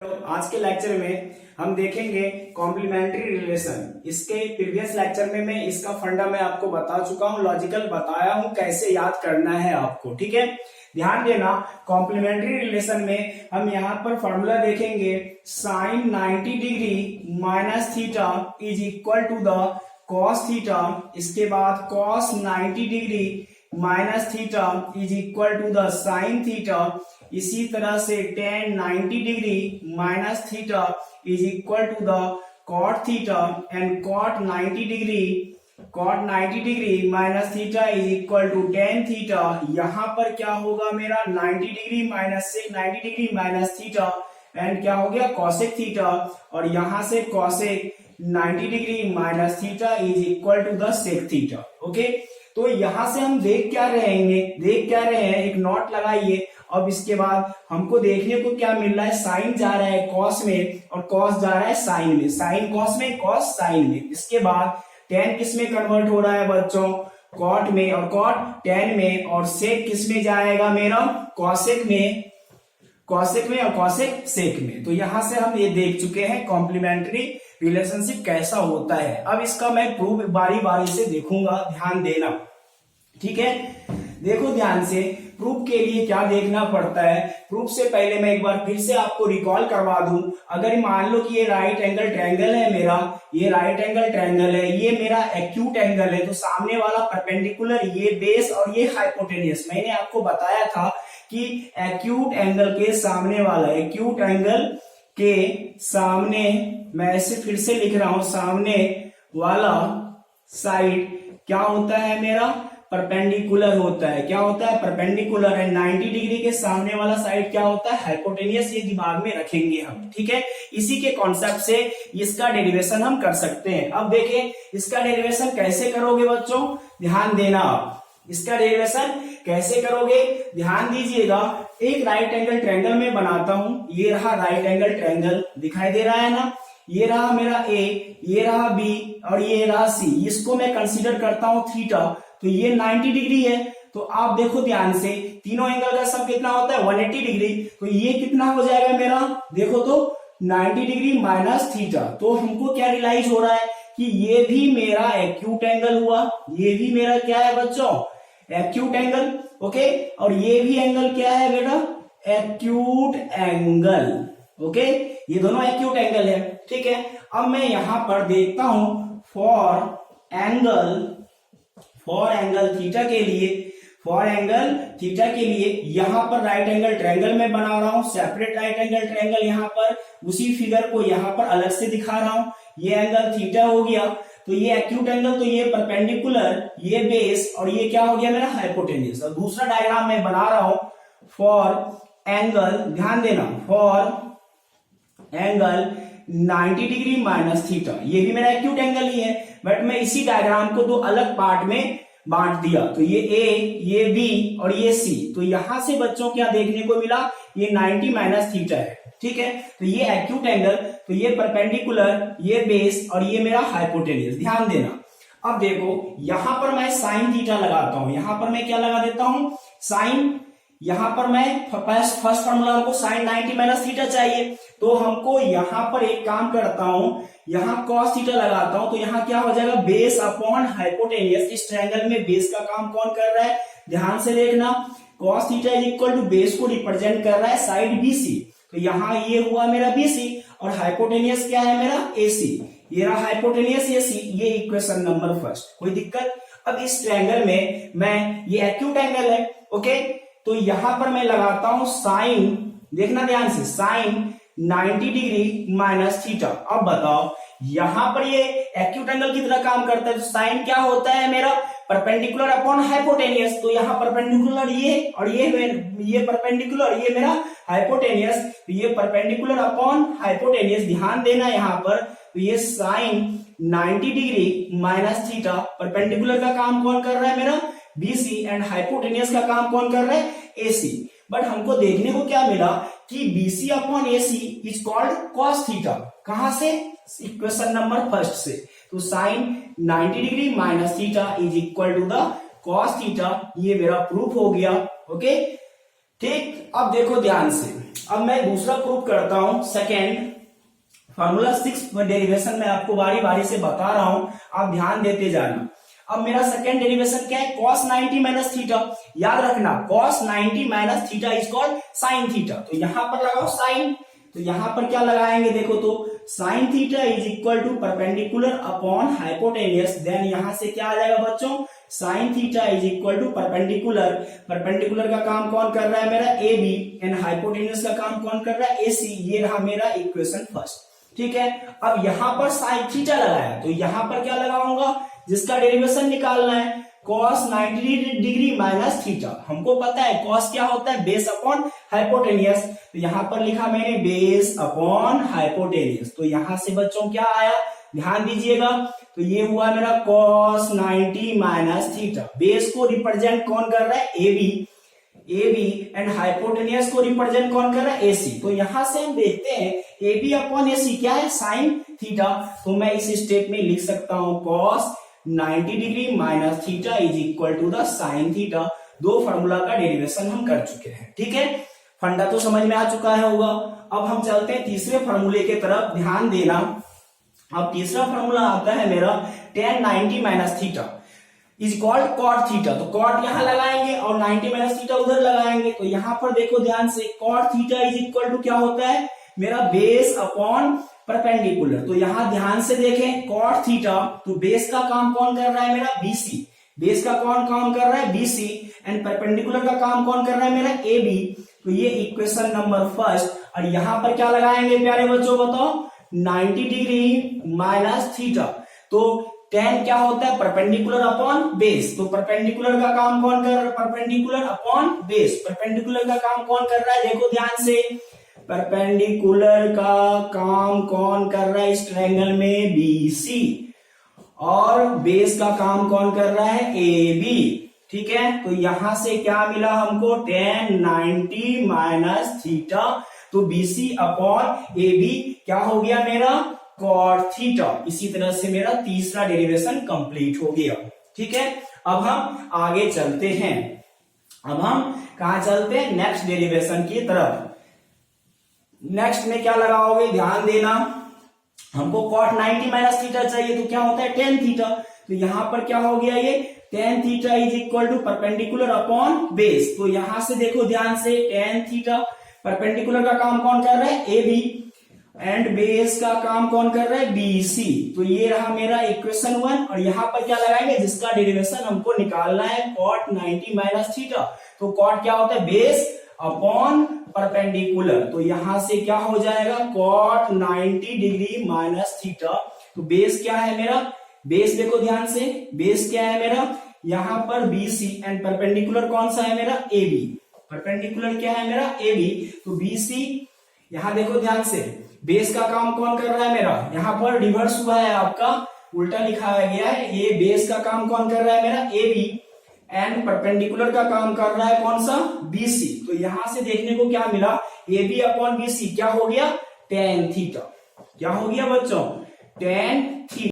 तो आज के लेक्चर में हम देखेंगे कॉम्प्लीमेंट्री रिलेशन। इसके प्रीवियस लेक्चर में मैं इसका फंडा मैं आपको बता चुका हूं, लॉजिकल बताया हूं कैसे याद करना है आपको। ठीक है, ध्यान देना। कॉम्प्लीमेंट्री रिलेशन में हम यहाँ पर फॉर्मूला देखेंगे sine 90 degree minus theta is equal to the cos theta. इसके बाद cos 90 degree minus theta is equal to the sine theta. इसी तरह से tan 90 degree minus theta is equal to the cot theta and cot 90 degree minus theta is equal to tan theta. यहाँ पर क्या होगा मेरा 90 डिग्री माइनस से 90 degree minus theta and क्या हो गया कॉसेक थीटा, और यहाँ से cosec 90 degree minus theta is equal to the sec theta. Okay, तो यहां से हम देख क्या रहे हैं, एक नोट लगाइए। अब इसके बाद हमको देखने को क्या मिल रहा है, साइन जा रहा है कॉस में और कॉस जा रहा है साइन में, साइन कॉस में कॉस साइन में। इसके बाद टेन किस में कन्वर्ट हो रहा है बच्चों, कॉट में, और कॉट टेन में, और सेक किस में जाएगा मेरा कॉसेक में और कॉसेक सेक में। तो यहां से हम ये देख चुके हैं कॉम्प्लीमेंट्री रिलेशनशिप कैसा होता है। अब इसका मैं प्रूफ बारी बारी से देखूंगा, ध्यान देना। ठीक है, देखो ध्यान से। प्रूफ के लिए क्या देखना पड़ता है, प्रूफ से पहले मैं एक बार फिर से आपको रिकॉल करवा दूं। अगर मान लो कि ये राइट एंगल ट्रायंगल है मेरा, ये राइट एंगल ट्रायंगल है, ये मेरा एक्यूट एंगल है, तो सामने वाला परपेंडिकुलर, ये बेस और ये हाइपोटेनियस। मैंने आपको बताया था कि एक्यूट एंगल के सामने वाला, एक्यूट एंगल के सामने, मैं ऐसे फिर से लिख रहा हूं, सामने वाला साइड क्या होता है मेरा परपेंडिकुलर होता है। क्या होता है परपेंडिकुलर है। 90 डिग्री के सामने वाला साइड क्या होता है हाइपोटेनियस। ये दिमाग में रखेंगे हम। ठीक है, इसी के कॉन्सेप्ट से इसका डेरिवेशन हम कर सकते हैं। अब देखें इसका डेरिवेशन कैसे करोगे बच्चों, ध्यान देना। इसका डेरिवेशन कैसे करोगे ध्यान दीजिएगा। एक राइट एंगल ट्रायंगल में बनाता हूं, ये रहा राइट एंगल ट्रायंगल, दिखाई दे रहा है ना। ये रहा मेरा ए, ये रहा बी और ये रहा सी। इसको मैं कंसीडर करता हूं थीटा, तो ये 90 डिग्री है। तो आप देखो ध्यान से, तीनों एंगल का सम कितना होता है 180 डिग्री। तो ये कितना हो जाएगा मेरा, देखो तो 90 डिग्री माइनस थीटा। तो हमको क्या रियलाइज हो रहा है कि ये भी मेरा एक्यूट एंगल हुआ, ये भी मेरा क्या है बच्चों एक्यूट एंगल। ओके, और ये भी एंगल क्या है बेटा एक्यूट एंगल। ओके, ये दोनों एक्यूट एंगल है। ठीक है, अब मैं यहां पर देखता हूं फॉर एंगल थीटा के लिए, यहां पर राइट एंगल ट्रायंगल में बना रहा हूं, सेपरेट राइट एंगल ट्रायंगल। यहां पर उसी फिगर को यहां पर अलग से दिखा रहा हूं। ये एंगल थीटा हो गया, तो ये एक्यूट एंगल, तो ये परपेंडिकुलर, ये बेस, और ये क्या हो गया मेरा हाइपोटेनियस। और दूसरा डायग्राम मैं बना रहा हूं फॉर एंगल, ध्यान देना, for angle 90 degree minus theta. ये भी मेरा एक्यूट एंगल ही है, बट मैं इसी डायग्राम को दो अलग पार्ट में बांट दिया। तो ये ए, ये बी और ये सी। तो यहां से बच्चों क्या देखने को मिला, ये 90 माइनस थीटा है। ठीक है, तो ये एक्यूट एंगल, तो ये परपेंडिकुलर, ये बेस और ये मेरा हाइपोटेनियस। ध्यान देना। अब देखो यहां पर मैं साइन थीटा लगाता हूं, यहां पर मैं क्या लगा देता हूं साइन। यहां पर मैं फर्स्ट फॉर्मूला हमको साइन 90 माइनस थीटा चाहिए, तो हमको यहां पर एक काम करता हूं, यहां कॉस थीटा लगाता हूं। तो यहां क्या हो जाएगा बेस अपॉन हाइपोटेनियस। इस ट्रायंगल में बेस का काम कौन कर रहा है, ध्यान से देखना। Cos theta is equal to base को रिप्रेजेंट कर रहा है साइड बीसी। तो यहां ये हुआ मेरा बीसी और हाइपोटेनियस क्या है मेरा एसी। ये रहा हाइपोटेनियस एसी। ये इक्वेशन नंबर फर्स्ट, कोई दिक्कत। अब इस ट्रायंगल में मैं, ये एक्यूट एंगल है, ओके, तो यहां पर मैं लगाता हूं साइन, देखना ध्यान से, साइन 90 डिग्री माइनस थीटा। अब बताओ यहां पर ये एक्यूट एंगल की तरह काम करता है, तो साइन क्या होता है मेरा परपेंडिकुलर अपॉन हाइपोटेनियस। तो यहाँ परपेंडिकुलर ये और ये परपेंडिकुलर, ये मेरा हाइपोटेनियस, तो ये परपेंडिकुलर अपॉन हाइपोटेनियस। ध्यान देना यहाँ पर, तो ये sine 90 degree minus theta, perpendicular का काम कौन कर रहा है मेरा बीसी, एंड हाइपोटेनियस का काम कौन कर रहा है एसी। बट हमको देखने को क्या मिला कि BC upon AC is called cos theta. कहां से, इक्वेशन नंबर फर्स्ट से। तो sine 90 degree minus theta is equal to the cos theta. ये मेरा प्रूफ हो गया। ओके, ठीक। अब देखो ध्यान से, अब मैं दूसरा प्रूफ करता हूं, सेकेंड फॉर्मूला 6 डेरिवेशन में आपको बारी बारी से बता रहा हूं, आप ध्यान देते जाना। अब मेरा सेकेंड डेरिवेशन क्या है, cos 90 माइनस थीटा। याद रखना cos 90 minus theta is called sine theta. तो यहां पर लगाओ साइन, तो यहां पर क्या लगाएंगे, देखो तो sine theta is equal to perpendicular upon hypotenuse. Then यहां से क्या आ जाएगा बच्चों, sine theta is equal to perpendicular. Perpendicular का काम कौन कर रहा है मेरा, ए बी, एंड हाइपोटेनियस का काम कौन कर रहा है, ए सी। ये रहा मेरा इक्वेशन फर्स्ट। ठीक है, अब यहां पर साइन थीटा लगाया, तो यहां पर क्या लगाऊंगा, जिसका डेरिवेशन निकालना है, cos 90 डिग्री माइनस थीटा। हमको पता है cos क्या होता है, बेस अपॉन हाइपोटेनियस। तो यहां पर लिखा मैंने बेस अपॉन हाइपोटेनियस। तो यहां से बच्चों क्या आया, ध्यान दीजिएगा, तो ये हुआ मेरा cos 90 माइनस थीटा। बेस को रिप्रेजेंट कौन कर रहा है, ए बी एंड हाइपोटेनियस को रिप्रेजेंट कौन कर रहा है, एसी। तो यहां से हम देखते हैं ए बी अपॉन एसी क्या है, साइन थीटा। तो मैं इस स्टेप में लिख सकता हूं cos 90 degree minus theta is equal to the sine theta. दो फार्मूला का डेरिवेशन हम कर चुके हैं। ठीक है, फंडा तो समझ में आ चुका है होगा। अब हम चलते हैं तीसरे फार्मूले के तरफ, ध्यान देना। अब तीसरा फार्मूला आता है मेरा tan 90 minus theta is called cot theta. तो कॉट यहां लगाएंगे और 90 माइनस थीटा उधर लगाएंगे। तो यहां पर देखो ध्यान से, cot theta is equal to क्या होता है मेरा, बेस अपॉन परपेंडिकुलर। तो यहां ध्यान से देखें, कॉट थीटा, तो बेस का काम कौन कर रहा है मेरा, बीसी। बेस का कौन काम कर रहा है, बीसी, एंड परपेंडिकुलर का काम कौन कर रहा है मेरा, ए बी। तो ये इक्वेशन नंबर फर्स्ट। और यहां पर क्या लगाएंगे प्यारे बच्चों, बताओ, 90 डिग्री माइनस थीटा। तो tan क्या होता है, परपेंडिकुलर अपॉन बेस। तो परपेंडिकुलर का काम कौन कर रहा है, परपेंडिकुलर अपॉन बेस। परपेंडिकुलर का काम कौन कर रहा है, देखो ध्यान से, परपेंडिकुलर का काम कौन कर रहा है इस ट्रायंगल में, बीसी, और बेस का काम कौन कर रहा है, ए बी। ठीक है, तो यहां से क्या मिला हमको, tan 90 माइनस थीटा। तो बीसी अपॉन ए बी क्या हो गया मेरा, cot थीटा। इसी तरह से मेरा तीसरा डेरिवेशन कंप्लीट हो गया। ठीक है, अब हम आगे चलते हैं। अब हम कहा चलते हैं, नेक्स्ट डेरिवेशन की तरफ। नेक्स्ट में क्या लगाओगे, ध्यान देना, हमको cot 90 माइनस थीटा चाहिए, तो क्या होता है tan थीटा। तो यहां पर क्या हो गया, ये tan theta is equal to perpendicular upon base. तो यहां से देखो ध्यान से, tan थीटा, परपेंडिकुलर का काम कौन कर रहा है, ए बी, एंड बेस का काम कौन कर रहा है, बीसी। तो ये रहा मेरा इक्वेशन 1। और यहां पर क्या लगाएंगे, जिसका डेरिवेशन हमको निकालना है, cot 90 माइनस थीटा। तो cot क्या होता है, बेस अपॉन परपेंडिकुलर। तो यहां से क्या हो जाएगा, cot 90 डिग्री माइनस थीटा। तो बेस क्या है मेरा, बेस देखो ध्यान से, बेस क्या है मेरा, यहां पर बीसी, एंड परपेंडिकुलर कौन सा है मेरा, ए बी। परपेंडिकुलर क्या है मेरा, ए बी। तो बीसी, यहां देखो ध्यान से, बेस का काम कौन कर रहा है मेरा, यहां पर रिवर्स हुआ है आपका, उल्टा लिखाया गया है। ये बेस का काम कौन कर रहा है मेरा, ए बी, एंड परपेंडिकुलर का काम कर रहा है कौन सा, बीसी। तो यहां से देखने को क्या मिला, ए बी अपॉन बीसी क्या हो गया, tan थीटा। क्या हो गया बच्चों, tan थीटा।